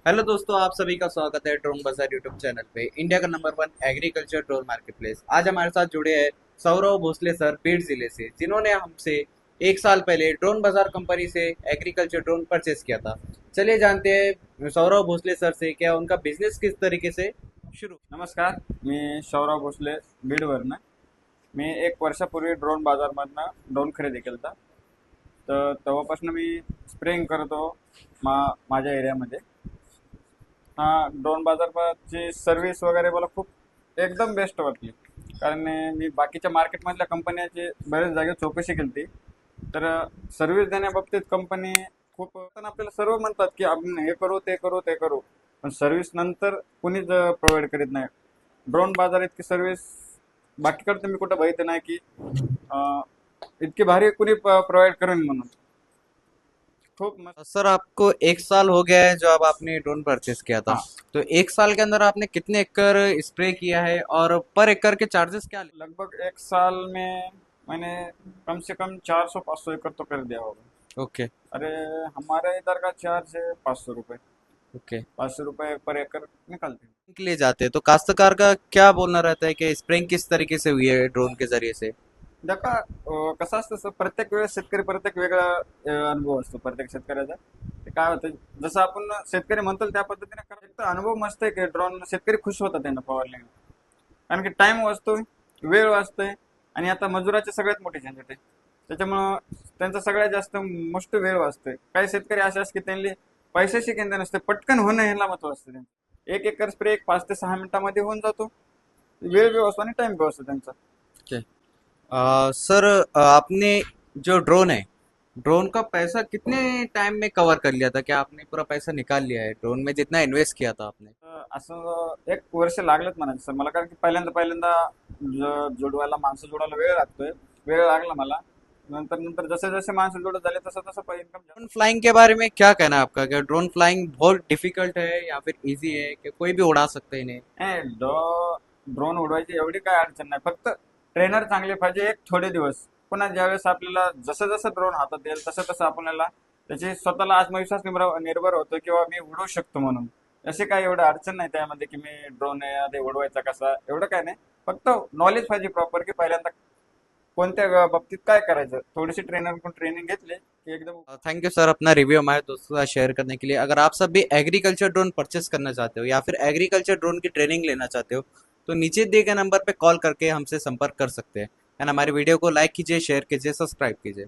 Hello दोस्तों, आप सभी का स्वागत है ड्रोन बाजार यूट्यूब चैनल पे। इंडिया का number one agriculture drone market place. आज हमारे साथ जुड़े हैं सौरव भोसले सर बीड़ जिले से, जिन्होंने हमसे 1 साल पहले ड्रोन बाजार कंपनी से एग्रीकल्चर ड्रोन परचेस किया था। चलिए जानते हैं सौरव भोसले सर से क्या उनका बिजनेस किस तरीके से शुरू। नमस्कार. मी शौरव भोसले, बीडवरनं. मी 1 वर्षापूर्वी ड्रोन बाजारमधनं ड्रोन खरेदी केला होता. तर तेव्हापासून मी स्प्रेइंग करतो माझ्या एरियामध्ये. हा ड्रोन बाजारची सर्व्हिस वगैरे मला खूप एकदम बेस्ट वाटली. कारण मी बाकीच्या मार्केटमधल्या कंपन्याची बरेच जागी चौकशी केली होती. तर सर्व्हिस देण्याबाबतीत कंपनी खूप पण आपल्याला सर्व म्हणतात की आपण हे करू ते करू ते करू, पण सर्व्हिस नंतर कुणीच प्रोव्हाइड करीत नाही. ड्रोन बाजार इतकी सर्व्हिस बाकीकडे तुम्ही कुठं बघितलं नाही की अं, इतकी भारी कुणी प्रोव्हाइड करेन म्हणून. खूप मस्त. सर, आपको 1 साल हो गया है जो अब आपने ड्रोन परचेस किया था, हाँ. तो 1 साल के अंदर आपने कितने एकड़ स्प्रे किया है और पर एकड़ के चार्जेस क्या। लगभग 1 साल में मैंने कम से कम 400-500 एकड़ तो कर दिया होगा. ओके। अरे, हमारे इधर का चार्ज है 500 रुपये. ओके। 500 रुपये पर एकड़ निकलते हैं. के लिए जाते हैं तो काश्तकार का क्या बोलना रहता है कि स्प्रेइंग किस तरीके से हुई है ड्रोन के जरिए से। देखा, कसं असतं सर, प्रत्येक वेळेस शेतकरी प्रत्येक वेगळा अनुभव असतो प्रत्येक शेतकऱ्याचा. ते काय होतं, जसं आपण शेतकरी म्हणतो त्या पद्धतीने करा. एक तर अनुभव मस्त आहे की ड्रोन शेतकरी खुश होतात त्यांना फवारणी. कारण की टाइम वाचतोय, वेळ वाचतोय, आणि आता मजुराची सगळ्यात मोठी झंझट आहे. त्याच्यामुळं त्यांचा सगळ्यात जास्त मोस्ट वेळ वाचतोय. काही शेतकरी असे असतात की त्यांनी पैशाशी केंद्र नसते, पटकन होणं ह्याला महत्व असतं त्यांचं. 1 एकर स्प्रे 5 ते 6 मिनिटामध्ये होऊन जातो. वेळ बी वाचतो आणि टाइम बी वाचतो त्यांचा. ओके। सर, आपने जो ड्रोन है, ड्रोन का पैसा कितने टाइम में कवर कर लिया था, क्या आपने पूरा पैसा निकाल लिया है ड्रोन में जितना इन्वेस्ट किया था आपने। असं 1 वर्ष लागलंच म्हणायचं सर मला. कारण की पहिल्यांदा जोडवायला माणसं जोडायला वेळ लागतोय. वेळ लागला मला. नंतर नंतर जसे जसे माणसं जोडत झाले तसं तसं इन्कम. ड्रोन फ्लाइंग के बारे में क्या कहना है आपका, क्या ड्रोन फ्लाइंग बहुत डिफिकल्ट है या फिर इजी है कि कोई भी उड़ा सकता है इन्हें। ड्रोन उडवायची एवढी काय अडचण नाही. फक्त ट्रेनर चांगले पाहिजे एक थोडे दिवस. पुन्हा ज्यावेळेस आपल्याला जसं जसं ड्रोन हातात येईल तसं तसं आपल्याला त्याची स्वतःला आत्मविश्वास निर्भर होतो किंवा मी उडवू शकतो म्हणून. अशी काही एवढं अडचण नाही त्यामध्ये की मी ड्रोन आधी उडवायचा कसा, एवढं काय नाही. फक्त नॉलेज पाहिजे प्रॉपर की पहिल्यांदा कोणत्या बाबतीत काय करायचं. थोडीशी ट्रेनर ट्रेनिंग घेतली की एकदम. Thank you sir, Apna review हमारे दोस्तों के साथ शेयर करने के लिए। अगर आप सब भी एग्रीकल्चर ड्रोन परचेस करना चाहते हो या फिर एग्रीकल्चर ड्रोन की ट्रेनिंग लेना चाहते हो तो नीचे दिए गए नंबर पे कॉल करके हमसे संपर्क कर सकते हैं। एंड हमारी वीडियो को लाइक कीजिए, शेयर कीजिए, सब्सक्राइब कीजिए।